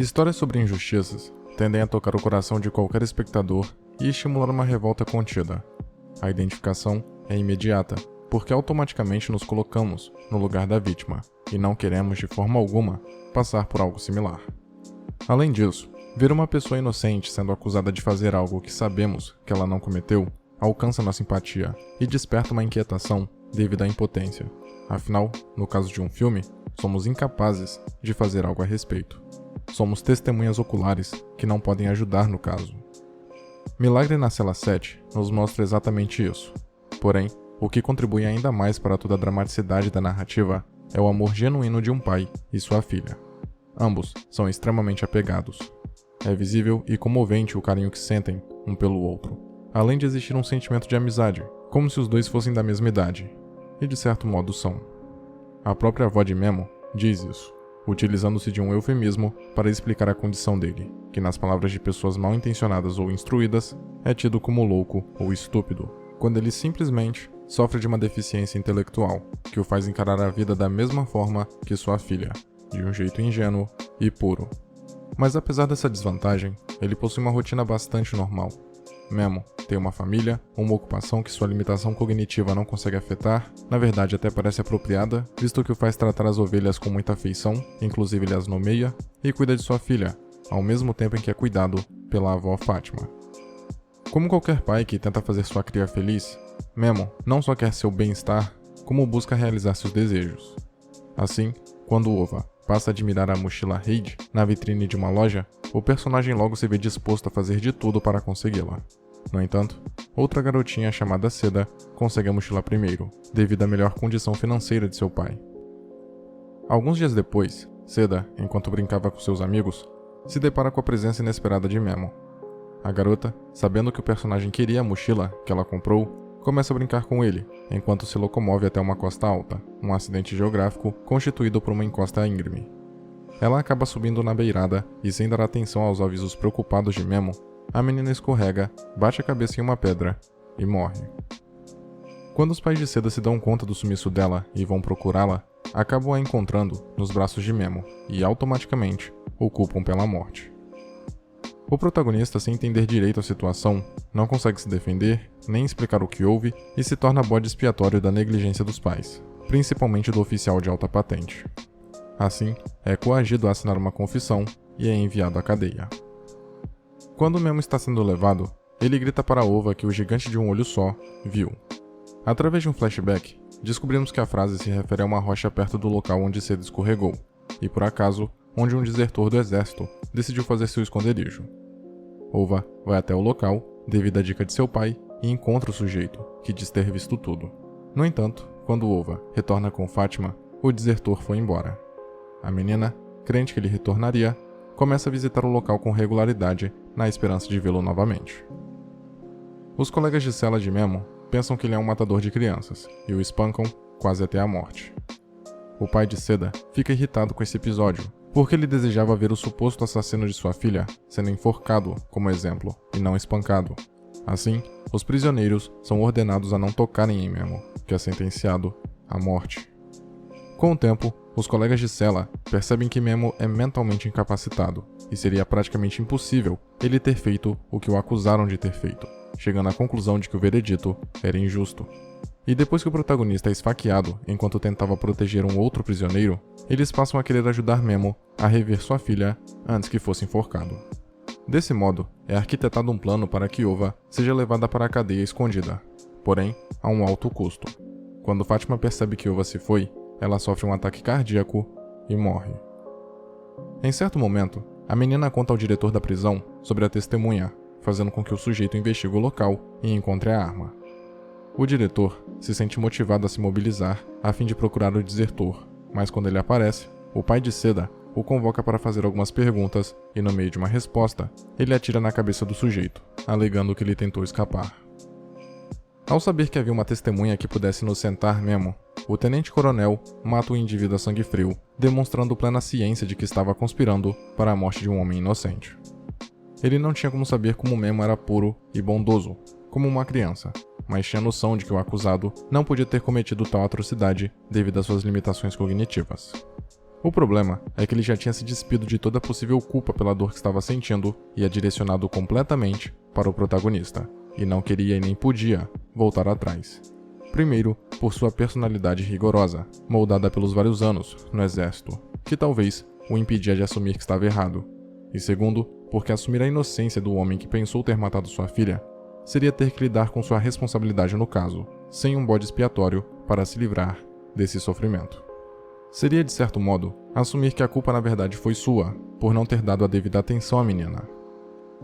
Histórias sobre injustiças tendem a tocar o coração de qualquer espectador e estimular uma revolta contida. A identificação é imediata, porque automaticamente nos colocamos no lugar da vítima e não queremos de forma alguma passar por algo similar. Além disso, ver uma pessoa inocente sendo acusada de fazer algo que sabemos que ela não cometeu alcança nossa empatia e desperta uma inquietação devido à impotência. Afinal, no caso de um filme, somos incapazes de fazer algo a respeito. Somos testemunhas oculares que não podem ajudar no caso. Milagre na Cela 7 nos mostra exatamente isso. Porém, o que contribui ainda mais para toda a dramaticidade da narrativa é o amor genuíno de um pai e sua filha. Ambos são extremamente apegados. É visível e comovente o carinho que sentem um pelo outro, além de existir um sentimento de amizade, como se os dois fossem da mesma idade, e de certo modo são. A própria avó de Memo diz isso, utilizando-se de um eufemismo para explicar a condição dele, que nas palavras de pessoas mal intencionadas ou instruídas, é tido como louco ou estúpido, quando ele simplesmente sofre de uma deficiência intelectual, que o faz encarar a vida da mesma forma que sua filha, de um jeito ingênuo e puro. Mas apesar dessa desvantagem, ele possui uma rotina bastante normal. Memo tem uma família, uma ocupação que sua limitação cognitiva não consegue afetar, na verdade até parece apropriada, visto que o faz tratar as ovelhas com muita afeição, inclusive ele as nomeia, e cuida de sua filha, ao mesmo tempo em que é cuidado pela avó Fátima. Como qualquer pai que tenta fazer sua cria feliz, Memo não só quer seu bem-estar, como busca realizar seus desejos. Assim, quando Ova passa a admirar a mochila Reid na vitrine de uma loja, o personagem logo se vê disposto a fazer de tudo para consegui-la. No entanto, outra garotinha chamada Seda consegue a mochila primeiro, devido à melhor condição financeira de seu pai. Alguns dias depois, Seda, enquanto brincava com seus amigos, se depara com a presença inesperada de Memo. A garota, sabendo que o personagem queria a mochila que ela comprou, começa a brincar com ele, enquanto se locomove até uma costa alta, um acidente geográfico constituído por uma encosta íngreme. Ela acaba subindo na beirada e, sem dar atenção aos avisos preocupados de Memo, a menina escorrega, bate a cabeça em uma pedra e morre. Quando os pais de Seda se dão conta do sumiço dela e vão procurá-la, acabam a encontrando nos braços de Memo e, automaticamente, o culpam pela morte. O protagonista, sem entender direito a situação, não consegue se defender, nem explicar o que houve e se torna bode expiatório da negligência dos pais, principalmente do oficial de alta patente. Assim, é coagido a assinar uma confissão e é enviado à cadeia. Quando Memo está sendo levado, ele grita para Ova que o gigante de um olho só viu. Através de um flashback, descobrimos que a frase se refere a uma rocha perto do local onde Seda escorregou, e por acaso, onde um desertor do exército decidiu fazer seu esconderijo. Ova vai até o local, devido à dica de seu pai, e encontra o sujeito, que diz ter visto tudo. No entanto, quando Ova retorna com Fátima, o desertor foi embora. A menina, crente que ele retornaria, começa a visitar o local com regularidade, na esperança de vê-lo novamente. Os colegas de cela de Memo pensam que ele é um matador de crianças, e o espancam quase até a morte. O pai de Seda fica irritado com esse episódio, porque ele desejava ver o suposto assassino de sua filha sendo enforcado, como exemplo, e não espancado. Assim, os prisioneiros são ordenados a não tocarem em Memo, que é sentenciado à morte. Com o tempo, os colegas de cela percebem que Memo é mentalmente incapacitado, e seria praticamente impossível ele ter feito o que o acusaram de ter feito, chegando à conclusão de que o veredito era injusto. E depois que o protagonista é esfaqueado enquanto tentava proteger um outro prisioneiro, eles passam a querer ajudar Memo a rever sua filha antes que fosse enforcado. Desse modo, é arquitetado um plano para que Ova seja levada para a cadeia escondida, porém, a um alto custo. Quando Fátima percebe que Ova se foi, ela sofre um ataque cardíaco e morre. Em certo momento, a menina conta ao diretor da prisão sobre a testemunha, fazendo com que o sujeito investigue o local e encontre a arma. O diretor se sente motivado a se mobilizar a fim de procurar o desertor, mas quando ele aparece, o pai de Seda o convoca para fazer algumas perguntas e, no meio de uma resposta, ele atira na cabeça do sujeito, alegando que ele tentou escapar. Ao saber que havia uma testemunha que pudesse inocentar Memo, o tenente-coronel mata o indivíduo a sangue frio, demonstrando plena ciência de que estava conspirando para a morte de um homem inocente. Ele não tinha como saber como Memo era puro e bondoso, como uma criança, mas tinha noção de que o acusado não podia ter cometido tal atrocidade devido às suas limitações cognitivas. O problema é que ele já tinha se despido de toda possível culpa pela dor que estava sentindo e a direcionado completamente para o protagonista, e não queria e nem podia voltar atrás. Primeiro, por sua personalidade rigorosa, moldada pelos vários anos no exército, que talvez o impedia de assumir que estava errado. E segundo, porque assumir a inocência do homem que pensou ter matado sua filha seria ter que lidar com sua responsabilidade no caso, sem um bode expiatório para se livrar desse sofrimento. Seria, de certo modo, assumir que a culpa na verdade foi sua, por não ter dado a devida atenção à menina.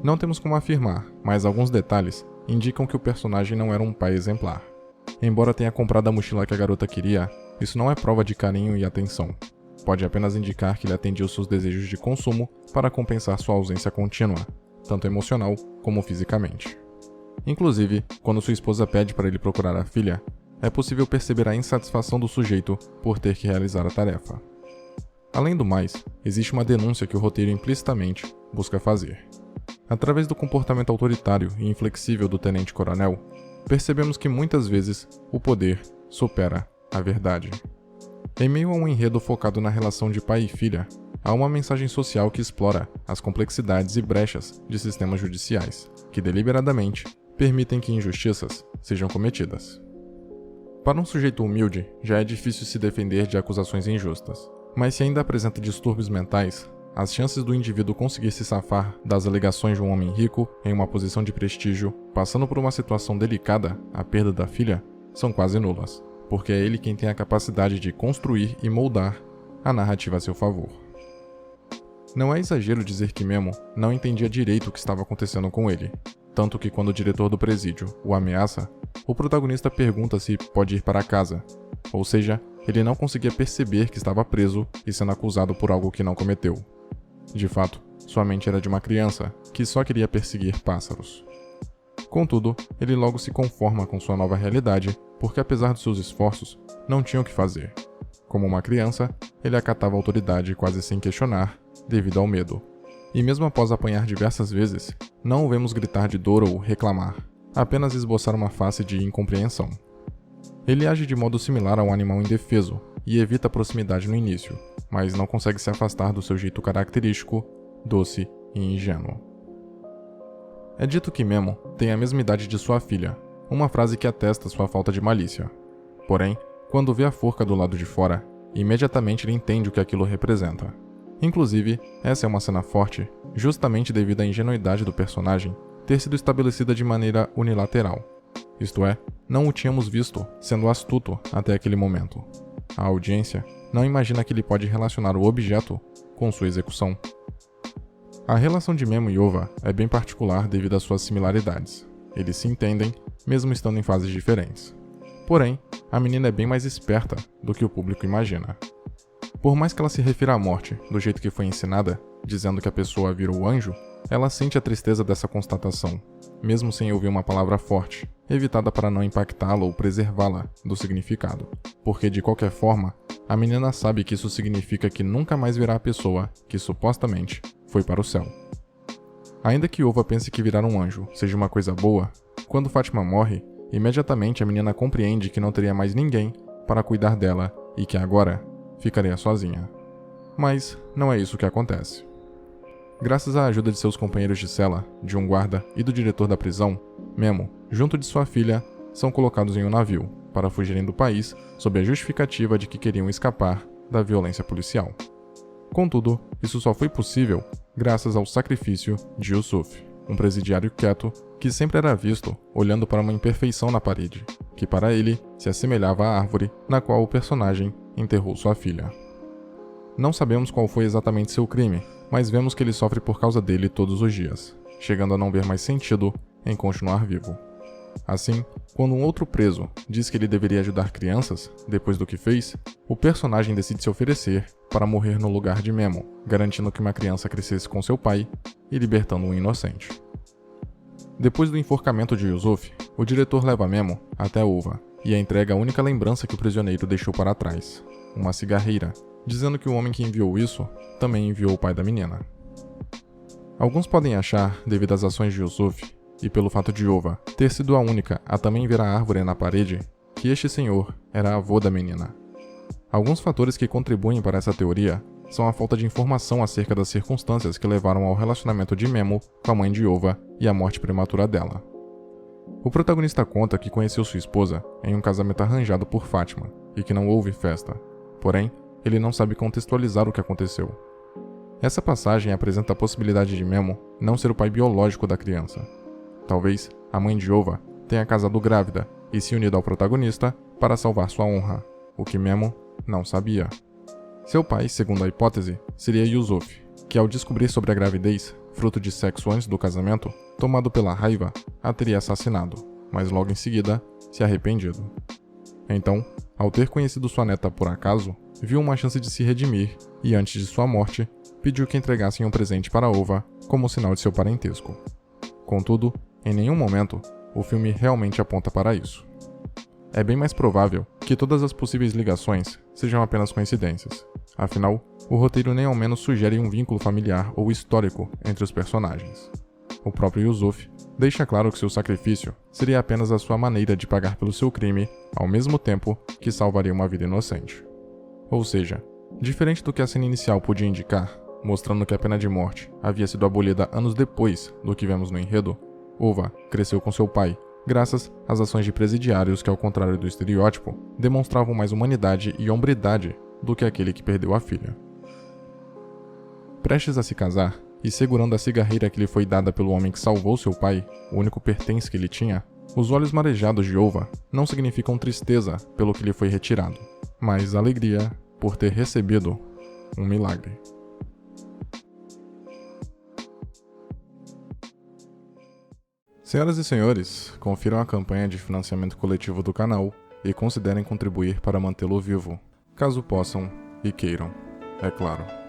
Não temos como afirmar, mas alguns detalhes indicam que o personagem não era um pai exemplar. Embora tenha comprado a mochila que a garota queria, isso não é prova de carinho e atenção. Pode apenas indicar que ele atendia seus desejos de consumo para compensar sua ausência contínua, tanto emocional como fisicamente. Inclusive, quando sua esposa pede para ele procurar a filha, é possível perceber a insatisfação do sujeito por ter que realizar a tarefa. Além do mais, existe uma denúncia que o roteiro implicitamente busca fazer. Através do comportamento autoritário e inflexível do tenente-coronel, percebemos que muitas vezes o poder supera a verdade. Em meio a um enredo focado na relação de pai e filha, há uma mensagem social que explora as complexidades e brechas de sistemas judiciais, que deliberadamente permitem que injustiças sejam cometidas. Para um sujeito humilde, já é difícil se defender de acusações injustas, mas se ainda apresenta distúrbios mentais, as chances do indivíduo conseguir se safar das alegações de um homem rico em uma posição de prestígio, passando por uma situação delicada, a perda da filha, são quase nulas, porque é ele quem tem a capacidade de construir e moldar a narrativa a seu favor. Não é exagero dizer que Memo não entendia direito o que estava acontecendo com ele, tanto que quando o diretor do presídio o ameaça, o protagonista pergunta se pode ir para casa, ou seja, ele não conseguia perceber que estava preso e sendo acusado por algo que não cometeu. De fato, sua mente era de uma criança que só queria perseguir pássaros. Contudo, ele logo se conforma com sua nova realidade, porque apesar dos seus esforços, não tinha o que fazer. Como uma criança, ele acatava a autoridade quase sem questionar, devido ao medo. E mesmo após apanhar diversas vezes, não o vemos gritar de dor ou reclamar, apenas esboçar uma face de incompreensão. Ele age de modo similar a um animal indefeso e evita a proximidade no início, mas não consegue se afastar do seu jeito característico, doce e ingênuo. É dito que Memo tem a mesma idade de sua filha, uma frase que atesta sua falta de malícia. Porém, quando vê a forca do lado de fora, imediatamente ele entende o que aquilo representa. Inclusive, essa é uma cena forte, justamente devido à ingenuidade do personagem ter sido estabelecida de maneira unilateral. Isto é, não o tínhamos visto sendo astuto até aquele momento. A audiência não imagina que ele pode relacionar o objeto com sua execução. A relação de Memo e Ova é bem particular devido às suas similaridades. Eles se entendem, mesmo estando em fases diferentes. Porém, a menina é bem mais esperta do que o público imagina. Por mais que ela se refira à morte do jeito que foi ensinada, dizendo que a pessoa vira o anjo, ela sente a tristeza dessa constatação, mesmo sem ouvir uma palavra forte, evitada para não impactá-la ou preservá-la do significado. Porque, de qualquer forma, a menina sabe que isso significa que nunca mais verá a pessoa que, supostamente, foi para o céu. Ainda que Ova pense que virar um anjo seja uma coisa boa, quando Fátima morre, imediatamente a menina compreende que não teria mais ninguém para cuidar dela e que agora ficaria sozinha. Mas não é isso que acontece. Graças à ajuda de seus companheiros de cela, de um guarda e do diretor da prisão, Memo, junto de sua filha, são colocados em um navio para fugirem do país sob a justificativa de que queriam escapar da violência policial. Contudo, isso só foi possível graças ao sacrifício de Yusuf, um presidiário quieto que sempre era visto olhando para uma imperfeição na parede, que para ele se assemelhava à árvore na qual o personagem enterrou sua filha. Não sabemos qual foi exatamente seu crime, mas vemos que ele sofre por causa dele todos os dias, chegando a não ver mais sentido em continuar vivo. Assim, quando um outro preso diz que ele deveria ajudar crianças, depois do que fez, o personagem decide se oferecer para morrer no lugar de Memo, garantindo que uma criança crescesse com seu pai e libertando um inocente. Depois do enforcamento de Yusuf, o diretor leva Memo até Ova e a entrega a única lembrança que o prisioneiro deixou para trás, uma cigarreira, dizendo que o homem que enviou isso também enviou o pai da menina. Alguns podem achar, devido às ações de Yusuf, e pelo fato de Ova ter sido a única a também ver a árvore na parede, que este senhor era avô da menina. Alguns fatores que contribuem para essa teoria são a falta de informação acerca das circunstâncias que levaram ao relacionamento de Memo com a mãe de Ova e a morte prematura dela. O protagonista conta que conheceu sua esposa em um casamento arranjado por Fátima e que não houve festa, porém, ele não sabe contextualizar o que aconteceu. Essa passagem apresenta a possibilidade de Memo não ser o pai biológico da criança. Talvez a mãe de Ova tenha casado grávida e se unido ao protagonista para salvar sua honra, o que Memo não sabia. Seu pai, segundo a hipótese, seria Yusuf, que ao descobrir sobre a gravidez, fruto de sexo antes do casamento, tomado pela raiva, a teria assassinado, mas logo em seguida, se arrependido. Então, ao ter conhecido sua neta por acaso, viu uma chance de se redimir e, antes de sua morte, pediu que entregassem um presente para Ova como sinal de seu parentesco. Contudo, em nenhum momento, o filme realmente aponta para isso. É bem mais provável que todas as possíveis ligações sejam apenas coincidências. Afinal, o roteiro nem ao menos sugere um vínculo familiar ou histórico entre os personagens. O próprio Yusuf deixa claro que seu sacrifício seria apenas a sua maneira de pagar pelo seu crime, ao mesmo tempo que salvaria uma vida inocente. Ou seja, diferente do que a cena inicial podia indicar, mostrando que a pena de morte havia sido abolida anos depois do que vemos no enredo, Ova cresceu com seu pai, graças às ações de presidiários que, ao contrário do estereótipo, demonstravam mais humanidade e hombridade do que aquele que perdeu a filha. Prestes a se casar, e segurando a cigarreira que lhe foi dada pelo homem que salvou seu pai, o único pertence que ele tinha, os olhos marejados de Ova não significam tristeza pelo que lhe foi retirado, mas alegria por ter recebido um milagre. Senhoras e senhores, confiram a campanha de financiamento coletivo do canal e considerem contribuir para mantê-lo vivo, caso possam e queiram, é claro.